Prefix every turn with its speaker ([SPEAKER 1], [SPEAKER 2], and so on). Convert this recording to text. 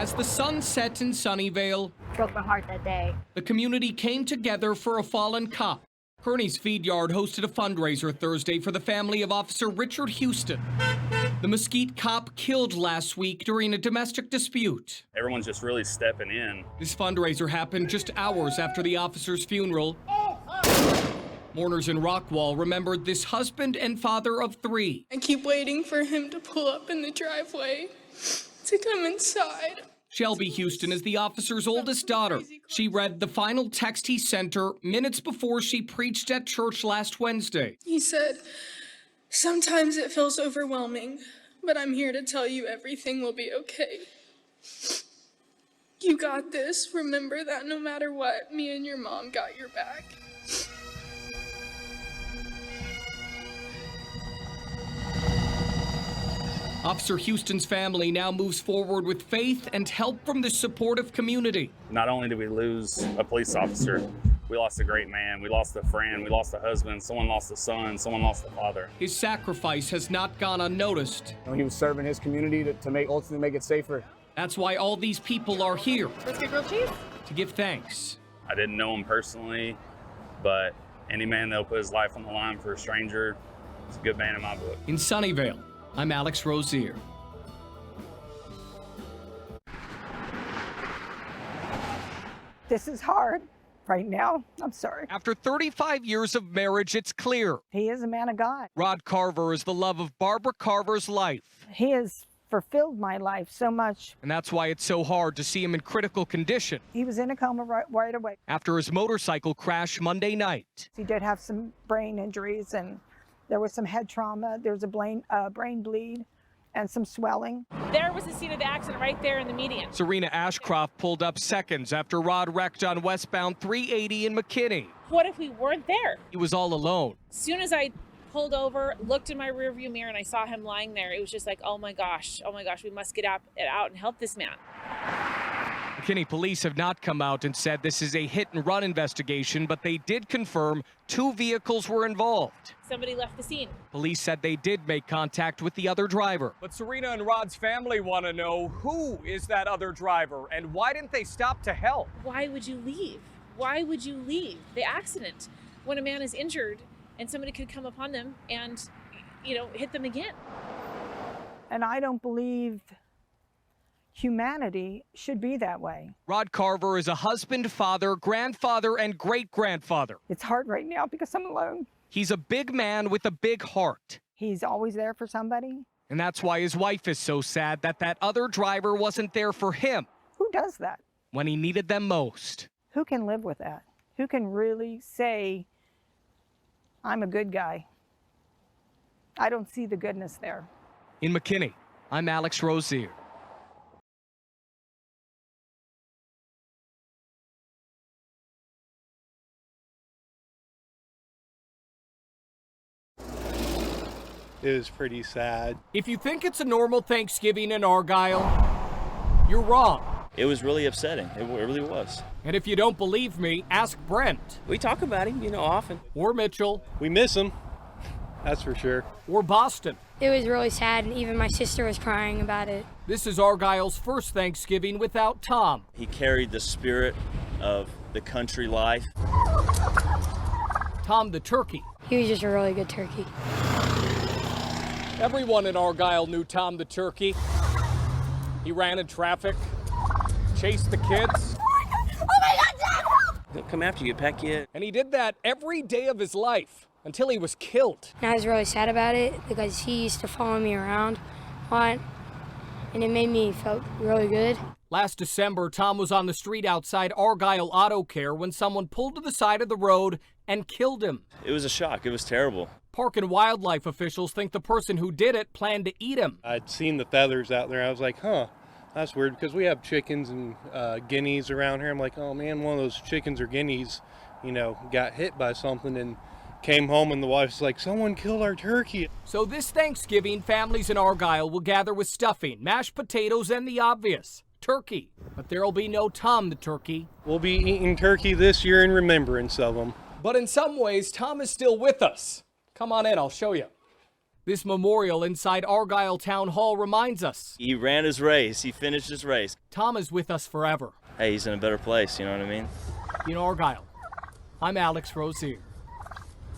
[SPEAKER 1] As the sun set in Sunnyvale,
[SPEAKER 2] Broke my heart that day.
[SPEAKER 1] the community came together for a fallen cop. Kearney's Feed Yard hosted a fundraiser Thursday for the family of Officer Richard Houston, the Mesquite cop killed last week during a domestic dispute.
[SPEAKER 3] Everyone's just really stepping in.
[SPEAKER 1] This fundraiser happened just hours after the officer's funeral. Mourners in Rockwall remembered this husband and father of 3.
[SPEAKER 4] I keep waiting for him to pull up in the driveway to come inside.
[SPEAKER 1] Shelby Houston is the officer's oldest daughter. She read the final text he sent her minutes before she preached at church last Wednesday.
[SPEAKER 4] He said, "Sometimes it feels overwhelming, but I'm here to tell you everything will be okay. You got this. Remember that no matter what, me and your mom got your back."
[SPEAKER 1] Officer Houston's family now moves forward with faith and help from the supportive community.
[SPEAKER 3] Not only did we lose a police officer, we lost a great man, we lost a friend, we lost a husband, someone lost a son, someone lost a father.
[SPEAKER 1] His sacrifice has not gone unnoticed.
[SPEAKER 5] He was serving his community to ultimately make it safer.
[SPEAKER 1] That's why all these people are here.
[SPEAKER 4] Brisket grilled cheese?
[SPEAKER 1] To give thanks.
[SPEAKER 3] I didn't know him personally, but any man that'll put his life on the line for a stranger is a good man in my book.
[SPEAKER 1] In Sunnyvale, I'm Alex Rozier.
[SPEAKER 6] This is hard right now. I'm sorry.
[SPEAKER 1] After 35 years of marriage, it's clear.
[SPEAKER 6] He is a man of God.
[SPEAKER 1] Rod Carver is the love of Barbara Carver's life.
[SPEAKER 6] He has fulfilled my life so much.
[SPEAKER 1] And that's why it's so hard to see him in critical condition
[SPEAKER 6] He was in a coma right away.
[SPEAKER 1] after his motorcycle crash Monday night.
[SPEAKER 6] He did have some brain injuries, and there was some head trauma. There was a brain bleed and some swelling.
[SPEAKER 7] There was the scene of the accident right there in the median.
[SPEAKER 1] Serena Ashcroft pulled up seconds after Rod wrecked on westbound 380 in McKinney.
[SPEAKER 7] What if we weren't there?
[SPEAKER 1] He was all alone.
[SPEAKER 7] As soon as I pulled over, looked in my rearview mirror, and I saw him lying there, it was just like, oh my gosh, we must get out and help this man.
[SPEAKER 1] McKinney police have not come out and said this is a hit-and-run investigation, but they did confirm 2 vehicles were involved.
[SPEAKER 7] Somebody left the scene.
[SPEAKER 1] Police said they did make contact with the other driver.
[SPEAKER 8] But Serena and Rod's family want to know who is that other driver and why didn't they stop to help?
[SPEAKER 7] Why would you leave? Why would you leave the accident when a man is injured and somebody could come upon them and, hit them again?
[SPEAKER 6] And I don't believe humanity should be that way.
[SPEAKER 1] Rod Carver is a husband, father, grandfather, and great-grandfather.
[SPEAKER 6] It's hard right now because I'm alone.
[SPEAKER 1] He's a big man with a big heart.
[SPEAKER 6] He's always there for somebody.
[SPEAKER 1] And that's why his wife is so sad that other driver wasn't there for him
[SPEAKER 6] Who does that?
[SPEAKER 1] when he needed them most.
[SPEAKER 6] Who can live with that? Who can really say, I'm a good guy? I don't see the goodness there.
[SPEAKER 1] In McKinney, I'm Alex Rozier.
[SPEAKER 9] It was pretty sad.
[SPEAKER 8] If you think it's a normal Thanksgiving in Argyle, you're wrong.
[SPEAKER 10] It was really upsetting. It really was.
[SPEAKER 8] And if you don't believe me, ask Brent.
[SPEAKER 10] We talk about him, often.
[SPEAKER 8] Or Mitchell.
[SPEAKER 9] We miss him, that's for sure.
[SPEAKER 8] Or Boston.
[SPEAKER 2] It was really sad, and even my sister was crying about it.
[SPEAKER 8] This is Argyle's first Thanksgiving without Tom.
[SPEAKER 10] He carried the spirit of the country life.
[SPEAKER 8] Tom the turkey.
[SPEAKER 2] He was just a really good turkey.
[SPEAKER 8] Everyone in Argyle knew Tom the turkey. He ran in traffic, chased the kids.
[SPEAKER 2] Oh my God, Dad!
[SPEAKER 10] They'll come after you, peck you.
[SPEAKER 8] And he did that every day of his life until he was killed.
[SPEAKER 2] And I was really sad about it because he used to follow me around a lot, and it made me feel really good.
[SPEAKER 8] Last December, Tom was on the street outside Argyle Auto Care when someone pulled to the side of the road and killed him.
[SPEAKER 10] It was a shock. It was terrible.
[SPEAKER 8] Park and wildlife officials think the person who did it planned to eat him.
[SPEAKER 9] I'd seen the feathers out there. I was like, that's weird, because we have chickens and guineas around here. I'm like, oh man, one of those chickens or guineas, got hit by something, and came home and the wife's like, someone killed our turkey.
[SPEAKER 8] So this Thanksgiving, families in Argyle will gather with stuffing, mashed potatoes, and the obvious, turkey. But there'll be no Tom the turkey.
[SPEAKER 9] We'll be eating turkey this year in remembrance of him.
[SPEAKER 8] But in some ways, Tom is still with us. Come on in, I'll show you. This memorial inside Argyle Town Hall reminds us
[SPEAKER 10] He ran his race. He finished his race.
[SPEAKER 8] Tom is with us forever.
[SPEAKER 10] Hey, he's in a better place, you know what I mean?
[SPEAKER 8] In Argyle, I'm Alex Rozier.